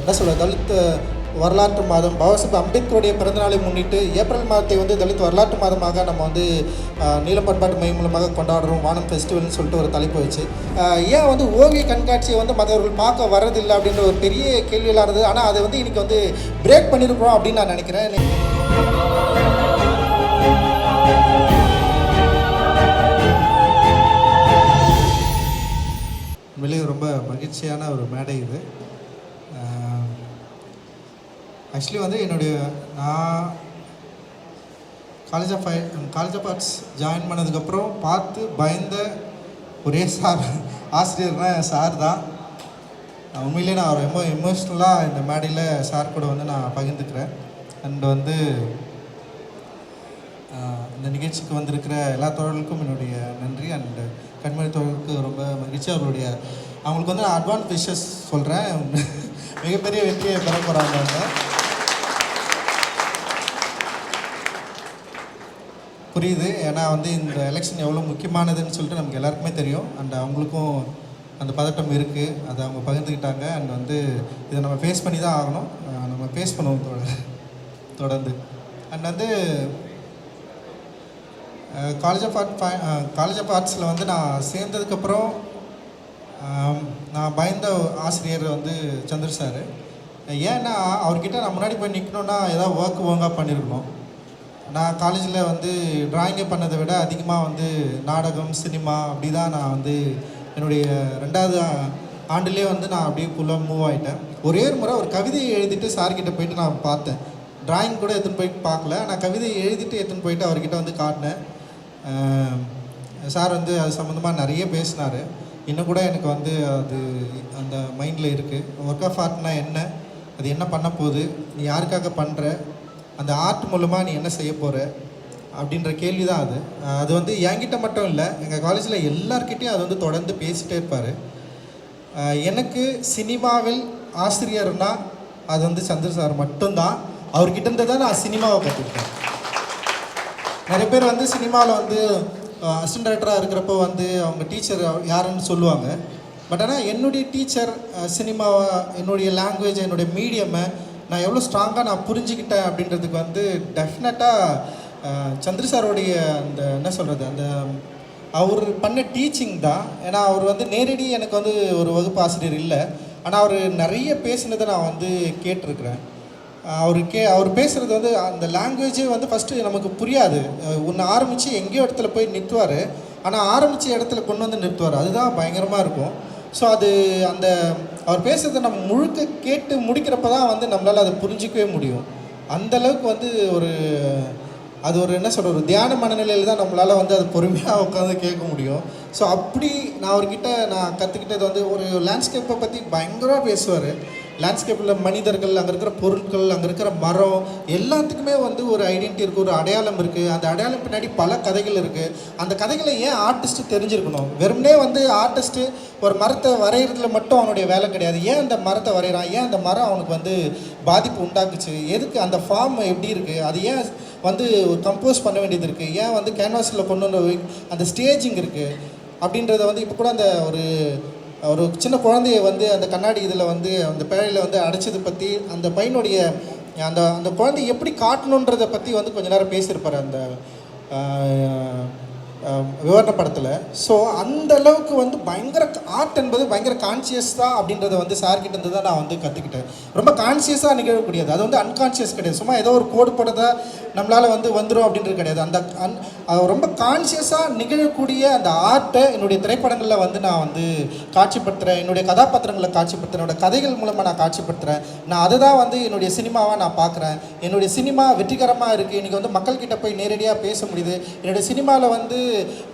என்ன சொல்ல தலித் வரலாற்று மாதம் பாபாசாஹேப் அம்பேத்கருடைய பிறந்தநாளை முன்னிட்டு ஏப்ரல் மாதத்தை வந்து தலித் வரலாற்று மாதமாக நம்ம வந்து நீலம் பண்பாட்டு மையம் மூலமாக கொண்டாடுறோம் வானம் ஃபெஸ்டிவல்னு சொல்லிட்டு ஒரு தலைப்பு வச்சு ஏன் வந்து ஓவிய கண்காட்சியை வந்து மற்றவர்கள் பார்க்க வர்றதில்லை அப்படின்ற ஒரு பெரிய கேள்வியெல்லாம் இருந்தது. ஆனால் அதை வந்து இன்றைக்கி வந்து பிரேக் பண்ணியிருக்கிறோம் அப்படின்னு நான் நினைக்கிறேன். வெளியே ரொம்ப மகிழ்ச்சியான ஒரு மேடை இது. ஆக்சுவலி வந்து நான் காலேஜ் ஆஃப் ஆர்ட்ஸ் ஜாயின் பண்ணதுக்கப்புறம் பார்த்து பயந்த ஒரே ஆசிரியர்னா சார் தான். உண்மையிலே நான் ரொம்ப எமோஷ்னலாக இந்த மேடையில் சார் கூட வந்து நான் பகிர்ந்துக்கிறேன். அண்ட் வந்து இந்த நிகழ்ச்சிக்கு வந்திருக்கிற எல்லா தோழர்களுக்கும் என்னுடைய நன்றி. அண்ட் கண்மணி தோழர்களுக்கு ரொம்ப மகிழ்ச்சி. அவங்களுக்கு வந்து நான் அட்வான்ஸ் விஷஸ் சொல்கிறேன். மிகப்பெரிய வெற்றியை பெற போகிறாங்க. புரியுது, ஏன்னா வந்து இந்த எலெக்ஷன் எவ்வளோ முக்கியமானதுன்னு சொல்லிட்டு நமக்கு எல்லாருக்குமே தெரியும். அண்ட் அவங்களுக்கும் அந்த பதட்டம் இருக்குது, அதை அவங்க பகிர்ந்துக்கிட்டாங்க. அண்ட் வந்து இதை நம்ம ஃபேஸ் பண்ணி தான் ஆகணும். நம்ம ஃபேஸ் பண்ணுவோம் தொடர்ந்து. அண்ட் வந்து காலேஜ் ஆஃப் ஆர்ட்ஸில் வந்து நான் சேர்ந்ததுக்கப்புறம் நான் பயந்த ஆசிரியர் வந்து சந்திர சார். ஏன்னா அவர்கிட்ட நான் முன்னாடி போய் நிற்கணுன்னா ஏதாவது ஒர்க் ஒழுங்காக பண்ணியிருக்கணும். நான் காலேஜில் வந்து ட்ராயிங்கை பண்ணதை விட அதிகமாக வந்து நாடகம், சினிமா அப்படி தான் நான் வந்து என்னுடைய 2வது ஆண்டுலேயே வந்து நான் அப்படியே ஃபுல்லாக மூவ் ஆகிட்டேன். ஒரே ஒரு முறை ஒரு கவிதையை எழுதிட்டு சார்கிட்ட போயிட்டு நான் பார்த்தேன். ட்ராயிங் கூட எடுத்துன்னு போயிட்டு பார்க்கல, நான் கவிதையை எழுதிட்டு எடுத்துன்னு போயிட்டு அவர்கிட்ட வந்து காட்டினேன். சார் வந்து அது சம்மந்தமாக நிறைய பேசினார். இன்னும் கூட எனக்கு வந்து அது அந்த மைண்டில் இருக்குது. ஒர்க் ஆஃப் ஆர்ட்னா என்ன, அது என்ன பண்ண போகுது, நீ யாருக்காக பண்ணுற, அந்த ஆர்ட் மூலமாக நீ என்ன செய்ய போகிற அப்படின்ற கேள்வி தான் அது. அது வந்து என்கிட்ட மட்டும் இல்லை, எங்கள் காலேஜில் எல்லார்கிட்டையும் அது வந்து தொடர்ந்து பேசிகிட்டே இருப்பார். எனக்கு சினிமாவில் ஆசிரியர்னால் அது வந்து சந்திர சார் மட்டும்தான். அவர்கிட்ட தான் நான் சினிமாவை கற்றுக்கிட்டேன். நிறைய பேர் வந்து சினிமாவில் வந்து அசிஸ்டன்ட் டைரக்டராக இருக்கிறப்போ வந்து அவங்க டீச்சர் யாருன்னு சொல்லுவாங்க. பட் ஆனால் என்னுடைய டீச்சர் சினிமாவை, என்னுடைய லாங்குவேஜ், என்னுடைய மீடியமை நான் எவ்வளோ ஸ்ட்ராங்காக நான் புரிஞ்சுக்கிட்டேன் அப்படின்றதுக்கு வந்து டெஃபினட்டாக சந்திர சாரோடைய அந்த என்ன சொல்கிறது, அந்த அவர் பண்ண டீச்சிங் தான். ஏன்னா அவர் வந்து நேரடி எனக்கு வந்து ஒரு வகுப்பு ஆசிரியர் இல்லை, ஆனால் அவர் நிறைய பேசினதை நான் வந்து கேட்டிருக்கிறேன். அவர் பேசுகிறது வந்து அந்த லாங்குவேஜே வந்து ஃபஸ்ட்டு நமக்கு புரியாது. ஒன்று ஆரம்பித்து எங்கேயோ இடத்துல போய் நிறுத்துவார், ஆனால் ஆரம்பித்த இடத்துல கொண்டு வந்து நிறுத்துவார். அதுதான் பயங்கரமாக இருக்கும். ஸோ அந்த அவர் பேசுகிறத நம்ம முழுக்க கேட்டு முடிக்கிறப்ப தான் வந்து நம்மளால் அதை புரிஞ்சிக்கவே முடியும். அந்தளவுக்கு வந்து அது ஒரு என்ன சொல்கிற ஒரு தியான மனநிலையில் தான் நம்மளால் வந்து அது பொறுமையாக உட்காந்து கேட்க முடியும். ஸோ அப்படி நான் அவர்கிட்ட நான் கற்றுக்கிட்டது வந்து ஒரு லேண்ட்ஸ்கேப்பை பற்றி பயங்கரமாக பேசுவார். லேண்ட்ஸ்கேப்பில் மனிதர்கள், அங்கே இருக்கிற பொருட்கள், அங்கே இருக்கிற மரம், எல்லாத்துக்குமே வந்து ஒரு ஐடென்டிட்டி இருக்குது, ஒரு அடையாளம் இருக்குது. அந்த அடையாளம் பின்னாடி பல கதைகள் இருக்குது. அந்த கதைகளை ஏன் ஆர்டிஸ்ட்டு தெரிஞ்சிருக்கணும்? வெறுமனே வந்து ஆர்டிஸ்ட்டு ஒரு மரத்தை வரைகிறதுல மட்டும் அவனுடைய வேலை கிடையாது. ஏன் அந்த மரத்தை வரைகிறான், ஏன் அந்த மரம் அவனுக்கு வந்து பாதிப்பு உண்டாக்குச்சு, எதுக்கு அந்த ஃபார்ம் எப்படி இருக்குது, அது ஏன் வந்து ஒரு கம்போஸ் பண்ண வேண்டியது இருக்குது, ஏன் வந்து கேன்வாஸில் கொண்டு வந்து அந்த ஸ்டேஜிங் இருக்குது அப்படின்றத வந்து இப்போ கூட அந்த ஒரு சின்ன குழந்தைய வந்து அந்த கண்ணாடி இதில் வந்து அந்த பேழையில் வந்து அடைச்சதை பற்றி அந்த பையனுடைய அந்த குழந்தை எப்படி காட்டணுன்றதை பற்றி வந்து கொஞ்ச நேரம் பேசியிருப்பார் அந்த விவரண படத்தில். ஸோ அந்த அளவுக்கு வந்து பயங்கர ஆர்ட் என்பது பயங்கர கான்சியஸ் தான் அப்படின்றத வந்து சார்கிட்ட இருந்து தான் நான் வந்து கற்றுக்கிட்டேன். ரொம்ப கான்சியஸாக நிகழக்கூடியது, அது வந்து அன்கான்சியஸ் கிடையாது. சும்மா ஏதோ ஒரு கோடு போட்டதா நம்மளால் வந்து வந்துடும் அப்படின்றது கிடையாது. ரொம்ப கான்சியஸாக நிகழக்கூடிய அந்த ஆர்ட்டை என்னுடைய திரைப்படங்களில் வந்து நான் வந்து காட்சிப்படுத்துகிறேன். என்னுடைய கதாபாத்திரங்களை காட்சிப்படுத்துகிறேன், என்னோடய கதைகள் மூலமாக நான் காட்சிப்படுத்துகிறேன். நான் அதை தான் வந்து என்னுடைய சினிமாவாக நான் பார்க்குறேன். என்னுடைய சினிமா வெற்றிகரமாக இருக்குது. இன்றைக்கி வந்து மக்கள்கிட்ட போய் நேரடியாக பேச முடியுது. என்னுடைய சினிமாவில் வந்து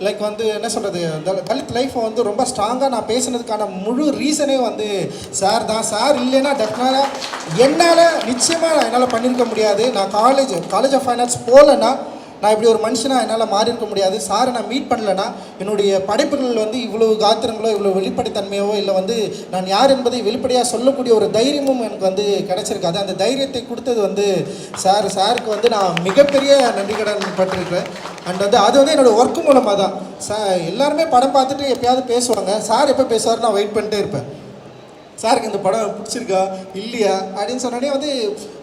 லைக் வந்து என்ன சொல்கிறது, தலித் லைஃப்பை வந்து ரொம்ப ஸ்ட்ராங்காக நான் பேசுனதுக்கான முழு ரீசனே வந்து சார் தான். சார் இல்லைன்னா டெஃபினட்டாக நிச்சயமாக என்னால் பண்ணியிருக்க முடியாது. நான் காலேஜ் ஆஃப் ஃபைன் ஆர்ட்ஸ் போகலன்னா நான் இப்படி ஒரு மனுஷனாக என்னால் மாறி இருக்க முடியாது. சாரை நான் மீட் பண்ணலைன்னா என்னுடைய படைப்புகள் வந்து இவ்வளோ காத்திரங்களோ, இவ்வளோ வெளிப்படைத்தன்மையோ, இல்லை வந்து நான் யார் என்பதை வெளிப்படையாக சொல்லக்கூடிய ஒரு தைரியமும் எனக்கு வந்து கிடச்சிருக்காது. அந்த தைரியத்தை கொடுத்தது வந்து சாருக்கு வந்து நான் மிகப்பெரிய நன்றி கடன் பட்டிருக்கிறேன். அண்ட் வந்து அது வந்து என்னோடய ஒர்க்கு மூலமாக தான். எல்லாருமே படம் பார்த்துட்டு எப்போயாவது பேசுவாங்க, சார் எப்போ பேசுவார் நான் வெயிட் பண்ணிட்டே இருப்பேன். சாருக்கு இந்த படம் பிடிச்சிருக்கா இல்லையா அப்படின்னு சொன்னோடனே வந்து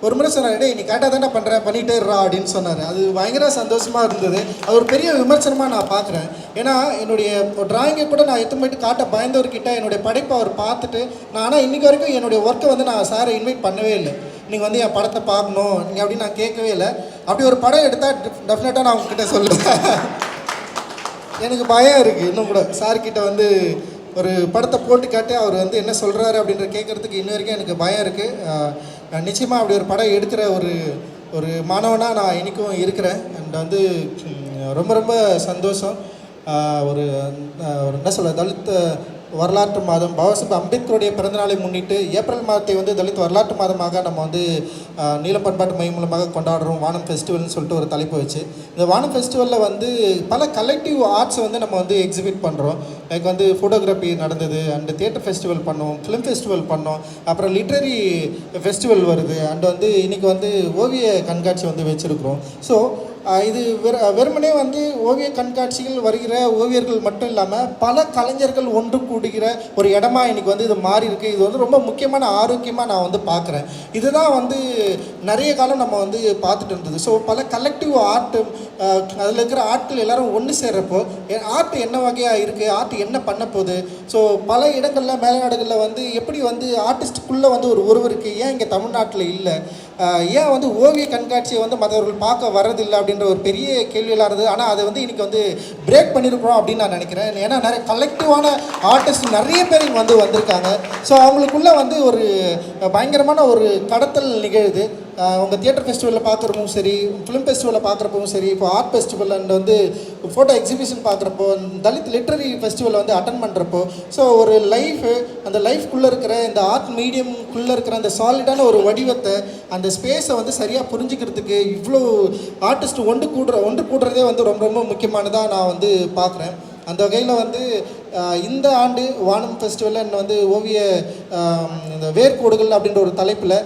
ஒரு முறை சொன்னார், டேய் நீ கரெக்டாக தானே பண்ணுற பண்ணிகிட்டே இருறா அப்படின்னு சொன்னார். அது பயங்கர சந்தோஷமாக இருந்தது. அது ஒரு பெரிய விமர்சனமாக நான் பார்க்குறேன். ஏன்னா என்னுடைய டிராயிங்கை கூட நான் எடுத்து போயிட்டு காட்ட பயந்தவர்கிட்ட என்னுடைய படைப்பை அவர் பார்த்துட்டு நான் ஆனால் இன்றைக்கி வரைக்கும் என்னுடைய ஒர்க்கை வந்து நான் சாரை இன்வைட் பண்ணவே இல்லை. நீங்கள் வந்து என் படத்தை பார்க்கணும் நீங்கள் அப்படின்னு நான் கேட்கவே இல்லை. அப்படி ஒரு படம் எடுத்தால் டெஃபினட்டாக நான் உங்ககிட்ட சொல்லுவேன். எனக்கு பயம் இருக்குது இன்னும் கூட சார்கிட்ட வந்து ஒரு படத்தை போட்டு காட்டி அவர் வந்து என்ன சொல்கிறாரு அப்படின்ற கேட்குறதுக்கு இன்ன வரைக்கும் எனக்கு பயம் இருக்குது. நிச்சயமாக அப்படி ஒரு படம் எடுக்கிற ஒரு மாணவனாக நான் இன்றைக்கும் இருக்கிறேன். அண்ட் வந்து ரொம்ப ரொம்ப சந்தோஷம். ஒரு என்ன சொல்ல தலித் வரலாற்று மாதம் பாபாசாஹேப் அம்பேத்கருடைய பிறந்தநாளை முன்னிட்டு ஏப்ரல் மாதத்தை வந்து தலித் வரலாற்று மாதமாக நம்ம வந்து நீலம் பண்பாட்டு மையம் மூலமாக கொண்டாடுறோம். வானம் ஃபெஸ்டிவல்னு சொல்லிட்டு ஒரு தலைப்பு வச்சு இந்த வானம் ஃபெஸ்டிவலில் வந்து பல கலெக்டிவ் ஆர்ட்ஸை வந்து நம்ம வந்து எக்ஸிபிட் பண்ணுறோம். லைக் வந்து ஃபோட்டோகிராஃபி நடந்தது, அண்ட் தியேட்டர் ஃபெஸ்டிவல் பண்ணோம், ஃபிலிம் ஃபெஸ்டிவல் பண்ணோம், அப்புறம் லிட்ரரி ஃபெஸ்டிவல் வருது, அண்ட் வந்து இன்றைக்கி வந்து ஓவிய கண்காட்சி வந்து வச்சுருக்குறோம். ஸோ இது வெறுமனே வந்து ஓவிய கண்காட்சிகள் வருகிற ஓவியர்கள் மட்டும் இல்லாமல் பல கலைஞர்கள் ஒன்று கூடுகிற ஒரு இடமா இன்றைக்கி வந்து இது மாறி இருக்குது. இது வந்து ரொம்ப முக்கியமான ஆரோக்கியமாக நான் வந்து பார்க்குறேன். இதுதான் வந்து நிறைய காலம் நம்ம வந்து பார்த்துட்டு இருந்தது. ஸோ பல கலெக்டிவ் ஆர்ட்டு அதில் இருக்கிற ஆட்கள் எல்லோரும் ஒன்று சேர்றப்போ ஆர்ட் என்ன வகையாக இருக்குது, ஆர்ட் என்ன பண்ண போகுது. ஸோ பல இடங்களில் மேல்நாடுகளில் வந்து எப்படி வந்து ஆர்டிஸ்ட்டுக்குள்ளே வந்து ஒரு இருக்குது, ஏன் இங்கே தமிழ்நாட்டில் இல்லை, ஏன் வந்து ஓவிய கண்காட்சியை வந்து மற்றவர்கள் பார்க்க வரதில்லை அப்படின்ற ஒரு பெரிய கேள்வியெல்லாம் இருந்தது. ஆனால் அதை வந்து இன்றைக்கி வந்து பிரேக் பண்ணியிருக்கிறோம் அப்படின்னு நான் நினைக்கிறேன். ஏன்னா நிறைய கலெக்டிவான ஆர்டிஸ்ட் நிறைய பேர் இங்கே வந்திருக்காங்க. ஸோ அவங்களுக்குள்ளே வந்து ஒரு பயங்கரமான ஒரு கடத்தல் நிகழுது. உங்கள் தியேட்டர் ஃபெஸ்டிவலில் பார்க்குறப்பவும் சரி, ஃபிலிம் ஃபெஸ்டிவலில் பார்க்குறப்பவும் சரி, இப்போ ஆர்ட் ஃபெஸ்டிவல் அண்ட் வந்து ஃபோட்டோ எக்ஸிபிஷன் பார்க்குறப்போ, தலித் லிட்ரரி ஃபெஸ்டிவலை வந்து அட்டன் பண்ணுறப்போ, ஸோ ஒரு லைஃபு அந்த லைஃப்குள்ளே இருக்கிற இந்த ஆர்ட் மீடியம்குள்ளே இருக்கிற அந்த சாலிடான ஒரு வடிவத்தை அந்த ஸ்பேஸை வந்து சரியாக புரிஞ்சுக்கிறதுக்கு இவ்வளோ ஆர்டிஸ்ட் ஒன்று கூடுறதே வந்து ரொம்ப ரொம்ப முக்கியமானதாக நான் வந்து பார்க்குறேன். அந்த வகையில் வந்து இந்த ஆண்டு வானம் ஃபெஸ்டிவலில் வந்து ஓவிய இந்த வேர்க்கோடுகள் அப்படின்ற ஒரு தலைப்பில்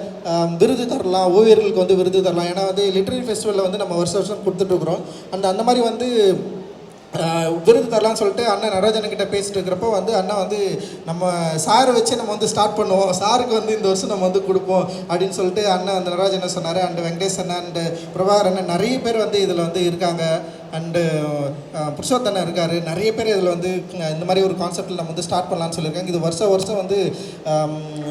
விருது தரலாம், ஓவியர்களுக்கு வந்து விருது தரலாம். ஏன்னா வந்து லிட்ரரி ஃபெஸ்டிவலில் வந்து நம்ம வருஷம் கொடுத்துட்ருக்குறோம். அந்த மாதிரி வந்து விருது தரலான்னு சொல்லிட்டு அண்ணன் நடராஜன்கிட்ட பேசிட்டு இருக்கிறப்போ வந்து அண்ணா வந்து நம்ம சாரை வச்சு நம்ம வந்து ஸ்டார்ட் பண்ணுவோம், சாருக்கு வந்து இந்த வருஷம் நம்ம வந்து கொடுப்போம் அப்படின்னு சொல்லிட்டு அண்ணன் அந்த நடராஜன் சொன்னார். And Venkatesh Anna and Prabhakar அண்ணன் நிறைய பேர் வந்து இதில் வந்து இருக்காங்க. அண்டு புருஷோத்தண்ணன் இருக்கார். நிறைய பேர் இதில் வந்து இந்த மாதிரி ஒரு கான்செப்டில் நம்ம வந்து ஸ்டார்ட் பண்ணலான்னு சொல்லியிருக்காங்க. இது வருஷம் வந்து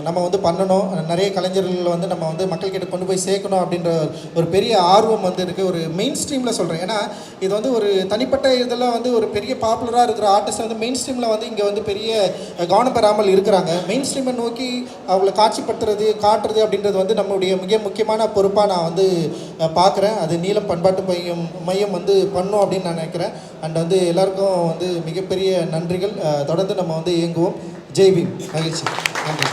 நம்ம வந்து பண்ணணும், நிறைய கலைஞர்கள் வந்து நம்ம வந்து மக்கள்கிட்ட கொண்டு போய் சேர்க்கணும் அப்படின்ற ஒரு பெரிய ஆர்வம் வந்து இருக்குது. ஒரு மெயின் ஸ்ட்ரீமில் சொல்கிறேன். ஏன்னா இது வந்து ஒரு தனிப்பட்ட இதெல்லாம் வந்து ஒரு பெரிய பாப்புலராக இருக்கிற ஆர்டிஸ்ட் வந்து மெயின் ஸ்ட்ரீமில் வந்து இங்கே வந்து பெரிய கவனம் பெறாமல் இருக்கிறாங்க. மெயின் ஸ்ட்ரீமை நோக்கி அவங்கள காட்டுறது அப்படின்றது வந்து நம்மளுடைய மிக முக்கியமான பொறுப்பாக நான் வந்து பார்க்குறேன். அது நீலம் பண்பாட்டு மையம் வந்து பண்ணும் அப்படின்னு நான் நினைக்கிறேன். அண்ட் வந்து எல்லாருக்கும் வந்து மிகப்பெரிய நன்றிகள். தொடர்ந்து நம்ம வந்து இயங்குவோம். ஜெய் பீம். மகிழ்ச்சி. நன்றி.